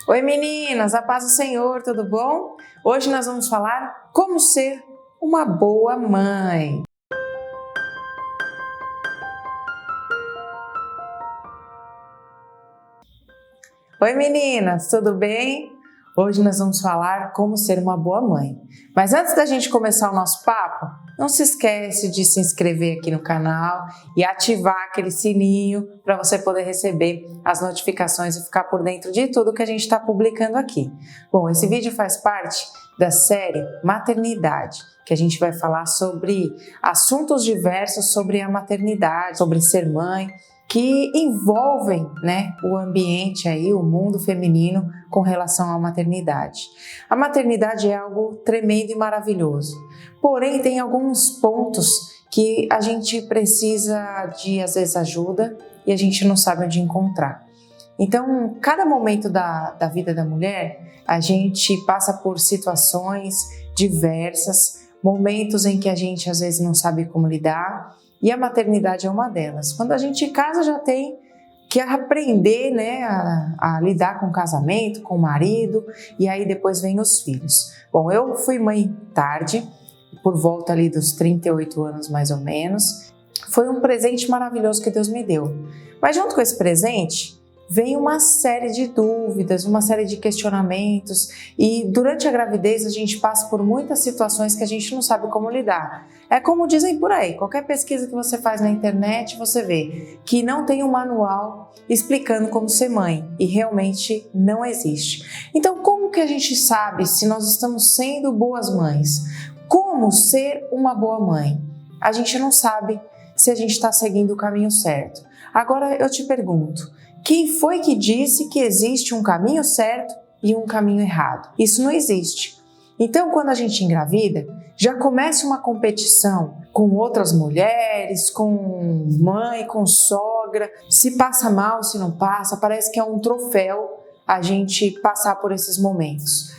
Oi meninas, a paz do Senhor, tudo bom? Hoje nós vamos falar como ser uma boa mãe. Oi meninas, tudo bem? Hoje nós vamos falar como ser uma boa mãe. Mas antes da gente começar o nosso papo, não se esquece de se inscrever aqui no canal e ativar aquele sininho para você poder receber as notificações e ficar por dentro de tudo que a gente está publicando aqui. Bom, esse vídeo faz parte da série Maternidade, que a gente vai falar sobre assuntos diversos sobre a maternidade, sobre ser mãe, que envolvem, o ambiente aí, o mundo feminino com relação à maternidade. A maternidade é algo tremendo e maravilhoso, porém tem alguns pontos que a gente precisa de, às vezes, ajuda e a gente não sabe onde encontrar. Então, cada momento da vida da mulher, a gente passa por situações diversas, momentos em que a gente às vezes não sabe como lidar, e a maternidade é uma delas. Quando a gente casa já tem que aprender a lidar com o casamento, com o marido, e aí depois vem os filhos. Bom, eu fui mãe tarde, por volta ali dos 38 anos mais ou menos. Foi um presente maravilhoso que Deus me deu. Mas junto com esse presente, vem uma série de dúvidas, uma série de questionamentos, e durante a gravidez a gente passa por muitas situações que a gente não sabe como lidar. É como dizem por aí, qualquer pesquisa que você faz na internet, você vê que não tem um manual explicando como ser mãe, e realmente não existe. Então, como que a gente sabe se nós estamos sendo boas mães? Como ser uma boa mãe? A gente não sabe se a gente está seguindo o caminho certo. Agora eu te pergunto, quem foi que disse que existe um caminho certo e um caminho errado? Isso não existe. Então, quando a gente engravida, já começa uma competição com outras mulheres, com mãe, com sogra, se passa mal, se não passa, parece que é um troféu a gente passar por esses momentos.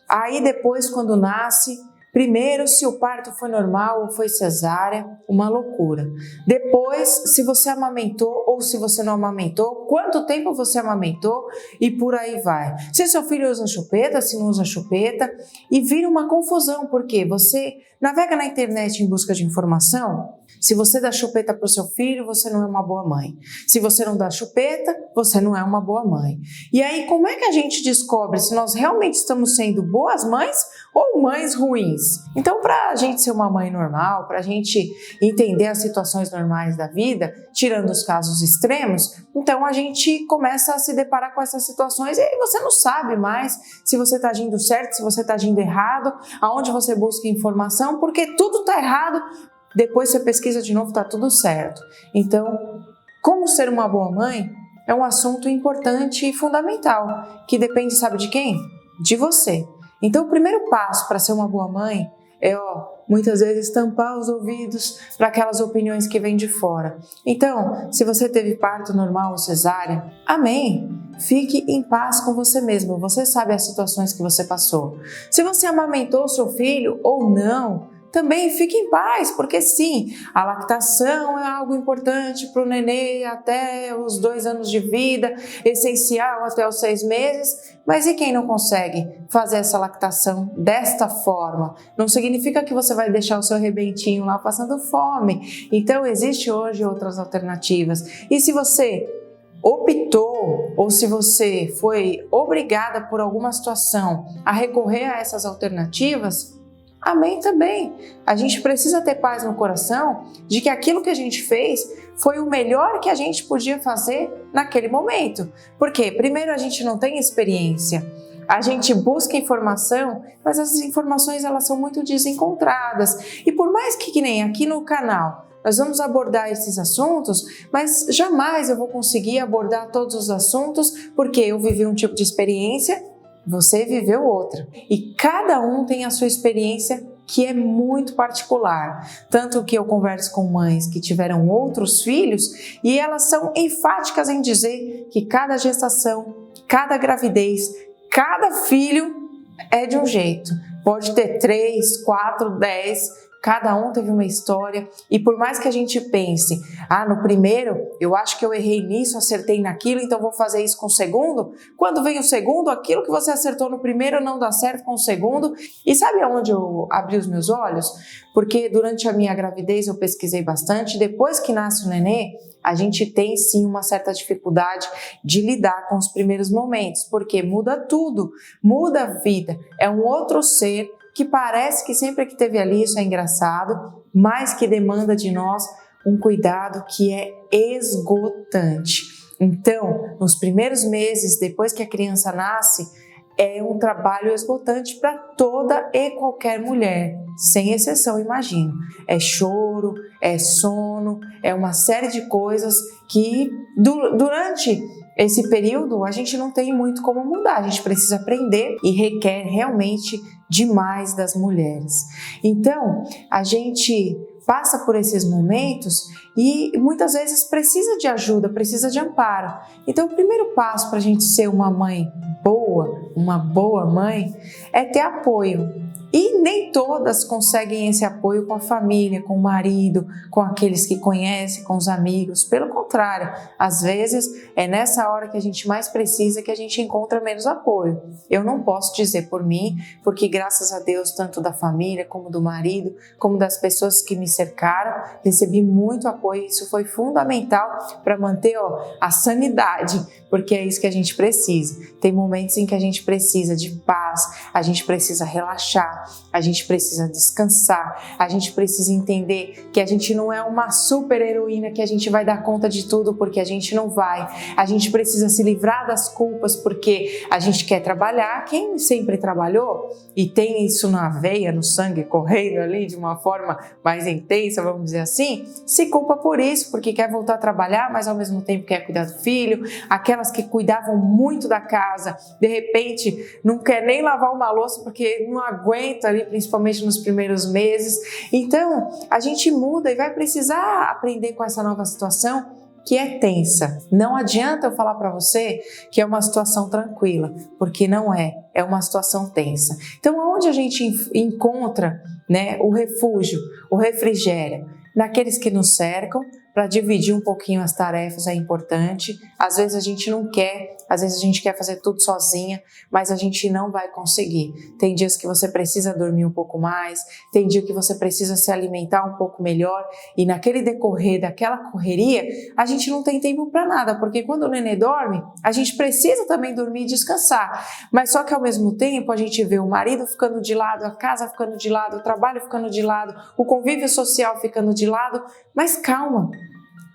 Aí depois, quando nasce, primeiro, se o parto foi normal ou foi cesárea, uma loucura. Depois, se você amamentou ou se você não amamentou, quanto tempo você amamentou e por aí vai. Se seu filho usa chupeta, se não usa chupeta, e vira uma confusão, porque você navega na internet em busca de informação. Se você dá chupeta para o seu filho, você não é uma boa mãe. Se você não dá chupeta, você não é uma boa mãe. E aí, como é que a gente descobre se nós realmente estamos sendo boas mães ou mães ruins? Então, para a gente ser uma mãe normal, para a gente entender as situações normais da vida, tirando os casos extremos, então a gente começa a se deparar com essas situações e aí você não sabe mais se você está agindo certo, se você está agindo errado, aonde você busca informação, porque tudo está errado. Depois você pesquisa de novo, está tudo certo. Então, como ser uma boa mãe é um assunto importante e fundamental, que depende, sabe de quem? De você. Então, o primeiro passo para ser uma boa mãe é, muitas vezes tampar os ouvidos para aquelas opiniões que vêm de fora. Então, se você teve parto normal ou cesárea, amém! Fique em paz com você mesmo, você sabe as situações que você passou. Se você amamentou seu filho ou não, também fique em paz, porque sim, a lactação é algo importante para o nenê até os 2 anos de vida, essencial até os 6 meses, mas e quem não consegue fazer essa lactação desta forma? Não significa que você vai deixar o seu rebentinho lá passando fome. Então, existe hoje outras alternativas. E se você optou ou se você foi obrigada por alguma situação a recorrer a essas alternativas, amém também. A gente precisa ter paz no coração de que aquilo que a gente fez foi o melhor que a gente podia fazer naquele momento. Porque, primeiro, a gente não tem experiência. A gente busca informação, mas as informações elas são muito desencontradas. E por mais que nem aqui no canal nós vamos abordar esses assuntos, mas jamais eu vou conseguir abordar todos os assuntos porque eu vivi um tipo de experiência, você viveu outra. E cada um tem a sua experiência que é muito particular. Tanto que eu converso com mães que tiveram outros filhos e elas são enfáticas em dizer que cada gestação, cada gravidez, cada filho é de um jeito. Pode ter 3, 4, 10, Cada um teve uma história e por mais que a gente pense, no primeiro eu acho que eu errei nisso, acertei naquilo, então vou fazer isso com o segundo. Quando vem o segundo, aquilo que você acertou no primeiro não dá certo com o segundo. E sabe aonde eu abri os meus olhos? Porque durante a minha gravidez eu pesquisei bastante, depois que nasce o nenê, a gente tem sim uma certa dificuldade de lidar com os primeiros momentos, porque muda tudo, muda a vida, é um outro ser que parece que sempre que teve ali isso é engraçado, mas que demanda de nós um cuidado que é esgotante. Então, nos primeiros meses, depois que a criança nasce, é um trabalho esgotante para toda e qualquer mulher, sem exceção, imagino. É choro, é sono, é uma série de coisas que durante esse período a gente não tem muito como mudar, a gente precisa aprender e requer realmente demais das mulheres. Então, a gente passa por esses momentos e muitas vezes precisa de ajuda, precisa de amparo. Então, o primeiro passo para a gente ser uma mãe boa, uma boa mãe, é ter apoio. E nem todas conseguem esse apoio com a família, com o marido, com aqueles que conhecem, com os amigos. Pelo contrário, às vezes é nessa hora que a gente mais precisa que a gente encontra menos apoio. Eu não posso dizer por mim, porque graças a Deus, tanto da família, como do marido, como das pessoas que me cercaram, recebi muito apoio. Isso foi fundamental para manter a sanidade, porque é isso que a gente precisa. Tem momentos em que a gente precisa de paz, a gente precisa relaxar, a gente precisa descansar, a gente precisa entender que a gente não é uma super heroína que a gente vai dar conta de tudo, porque a gente não vai. A gente precisa se livrar das culpas porque a gente quer trabalhar. Quem sempre trabalhou e tem isso na veia, no sangue, correndo ali de uma forma mais intensa, vamos dizer assim, se culpa por isso, porque quer voltar a trabalhar, mas ao mesmo tempo quer cuidar do filho. Aquelas que cuidavam muito da casa, de repente não quer nem lavar uma louça porque não aguenta ali, principalmente nos primeiros meses. Então, a gente muda e vai precisar aprender com essa nova situação que é tensa. Não adianta eu falar para você que é uma situação tranquila, porque não é, é uma situação tensa. Então, aonde a gente encontra, o refúgio, o refrigério? Naqueles que nos cercam, para dividir um pouquinho as tarefas é importante. Às vezes a gente não quer, às vezes a gente quer fazer tudo sozinha, mas a gente não vai conseguir. Tem dias que você precisa dormir um pouco mais, tem dia que você precisa se alimentar um pouco melhor e naquele decorrer daquela correria, a gente não tem tempo para nada, porque quando o nenê dorme, a gente precisa também dormir e descansar. Mas só que ao mesmo tempo a gente vê o marido ficando de lado, a casa ficando de lado, o trabalho ficando de lado, o convívio social ficando de lado, mas calma.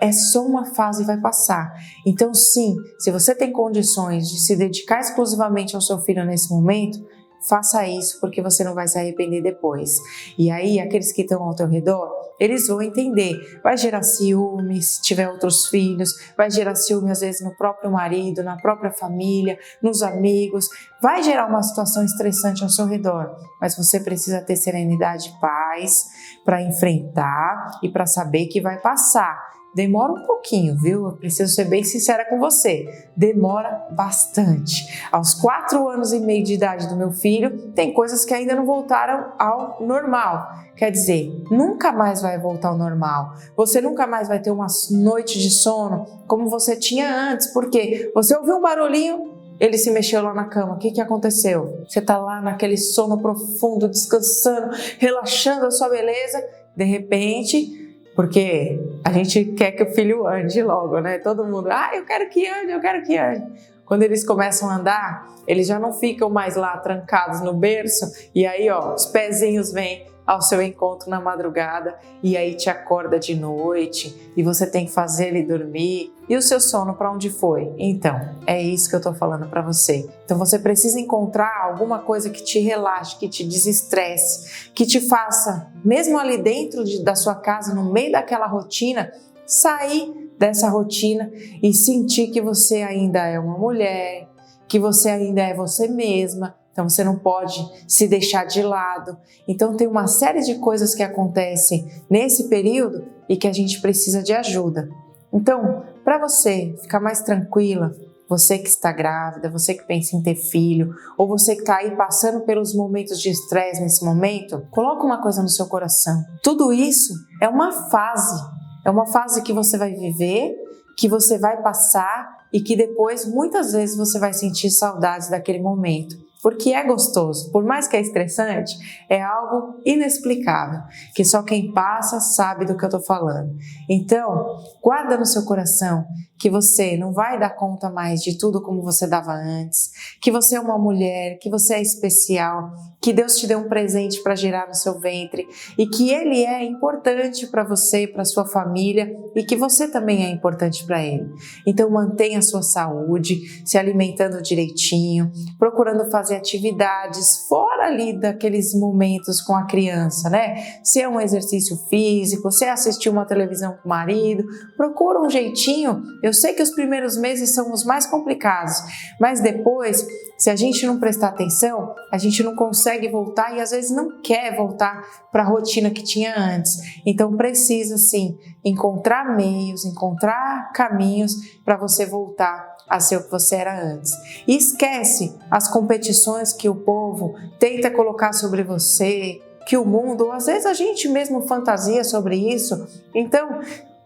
É só uma fase e vai passar. Então sim, se você tem condições de se dedicar exclusivamente ao seu filho nesse momento, faça isso porque você não vai se arrepender depois. E aí, aqueles que estão ao teu redor, eles vão entender. Vai gerar ciúme se tiver outros filhos, vai gerar ciúme às vezes no próprio marido, na própria família, nos amigos. Vai gerar uma situação estressante ao seu redor, mas você precisa ter serenidade e paz para enfrentar e para saber que vai passar. Demora um pouquinho, viu? Eu preciso ser bem sincera com você. Demora bastante. Aos 4 anos e meio de idade do meu filho, tem coisas que ainda não voltaram ao normal. Quer dizer, nunca mais vai voltar ao normal. Você nunca mais vai ter uma noite de sono como você tinha antes. Porque você ouviu um barulhinho, ele se mexeu lá na cama. O que aconteceu? Você tá lá naquele sono profundo, descansando, relaxando a sua beleza. De repente, porque a gente quer que o filho ande logo, né? Todo mundo, eu quero que ande, eu quero que ande. Quando eles começam a andar, eles já não ficam mais lá trancados no berço. E aí, os pezinhos vêm ao seu encontro na madrugada e aí te acorda de noite e você tem que fazer ele dormir. E o seu sono para onde foi? Então, é isso que eu tô falando para você. Então você precisa encontrar alguma coisa que te relaxe, que te desestresse, que te faça, mesmo ali dentro da sua casa, no meio daquela rotina, sair dessa rotina e sentir que você ainda é uma mulher, que você ainda é você mesma. Então você não pode se deixar de lado. Então tem uma série de coisas que acontecem nesse período e que a gente precisa de ajuda. Então, para você ficar mais tranquila, você que está grávida, você que pensa em ter filho, ou você que está aí passando pelos momentos de estresse nesse momento, coloca uma coisa no seu coração. Tudo isso é uma fase que você vai viver, que você vai passar e que depois muitas vezes você vai sentir saudades daquele momento. Porque é gostoso, por mais que é estressante, é algo inexplicável, que só quem passa sabe do que eu estou falando. Então, guarda no seu coração que você não vai dar conta mais de tudo como você dava antes, que você é uma mulher, que você é especial, que Deus te deu um presente para gerar no seu ventre e que Ele é importante para você, para sua família e que você também é importante para Ele. Então, mantenha a sua saúde, se alimentando direitinho, procurando fazer atividades fora ali daqueles momentos com a criança, né? Se é um exercício físico, se é assistir uma televisão com o marido, procura um jeitinho. Eu sei que os primeiros meses são os mais complicados, mas depois, se a gente não prestar atenção, a gente não consegue voltar e às vezes não quer voltar para a rotina que tinha antes. Então precisa sim encontrar meios, encontrar caminhos para você voltar a ser o que você era antes. E esquece as competições que o povo tenta colocar sobre você, que o mundo, ou às vezes a gente mesmo fantasia sobre isso. Então,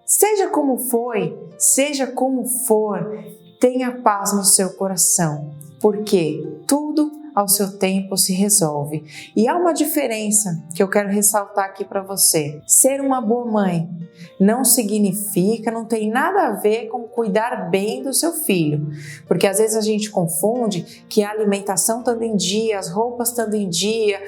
seja como for, tenha paz no seu coração, porque tudo ao seu tempo se resolve. E há uma diferença que eu quero ressaltar aqui para você. Ser uma boa mãe não significa, não tem nada a ver com cuidar bem do seu filho. Porque às vezes a gente confunde que a alimentação estando em dia, as roupas estando em dia,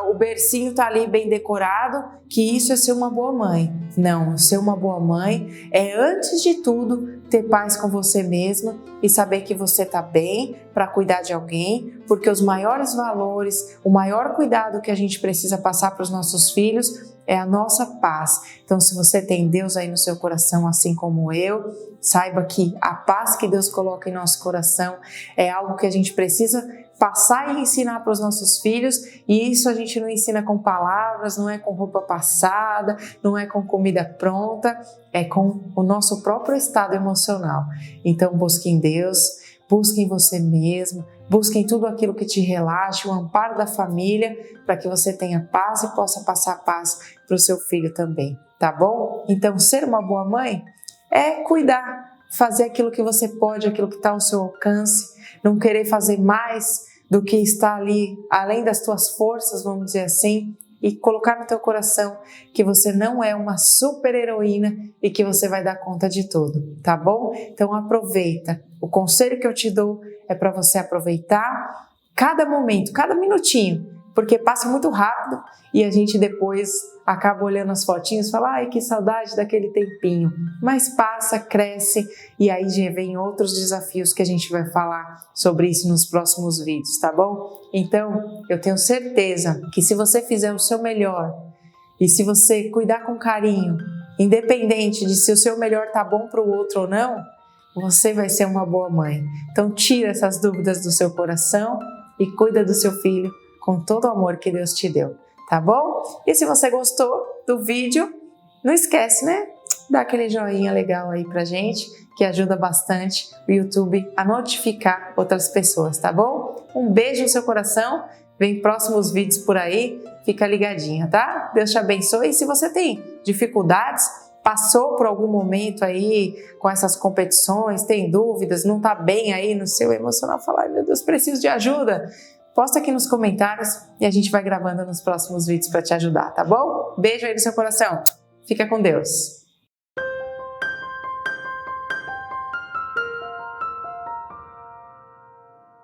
o bercinho está ali bem decorado, que isso é ser uma boa mãe. Não, ser uma boa mãe é, antes de tudo, ter paz com você mesma e saber que você está bem para cuidar de alguém, porque os maiores valores, o maior cuidado que a gente precisa passar para os nossos filhos é a nossa paz. Então, se você tem Deus aí no seu coração, assim como eu, saiba que a paz que Deus coloca em nosso coração é algo que a gente precisa passar e ensinar para os nossos filhos, e isso a gente não ensina com palavras, não é com roupa passada, não é com comida pronta, é com o nosso próprio estado emocional. Então busque em Deus, busque em você mesmo, busque em tudo aquilo que te relaxe, o amparo da família, para que você tenha paz e possa passar paz para o seu filho também, tá bom? Então ser uma boa mãe é cuidar, fazer aquilo que você pode, aquilo que está ao seu alcance, não querer fazer mais do que está ali, além das tuas forças, vamos dizer assim, e colocar no teu coração que você não é uma super heroína e que você vai dar conta de tudo, tá bom? Então aproveita. O conselho que eu te dou é para você aproveitar cada momento, cada minutinho, porque passa muito rápido e a gente depois acaba olhando as fotinhos e fala, ai, que saudade daquele tempinho. Mas passa, cresce e aí já vem outros desafios que a gente vai falar sobre isso nos próximos vídeos, tá bom? Então, eu tenho certeza que se você fizer o seu melhor e se você cuidar com carinho, independente de se o seu melhor tá bom para o outro ou não, você vai ser uma boa mãe. Então, tira essas dúvidas do seu coração e cuida do seu filho com todo o amor que Deus te deu, tá bom? E se você gostou do vídeo, não esquece, né? Dá aquele joinha legal aí pra gente, que ajuda bastante o YouTube a notificar outras pessoas, tá bom? Um beijo no seu coração, vem próximos vídeos por aí, fica ligadinha, tá? Deus te abençoe e se você tem dificuldades, passou por algum momento aí com essas competições, tem dúvidas, não tá bem aí no seu emocional, fala, ai meu Deus, preciso de ajuda. Posta aqui nos comentários e a gente vai gravando nos próximos vídeos para te ajudar, tá bom? Beijo aí no seu coração. Fica com Deus.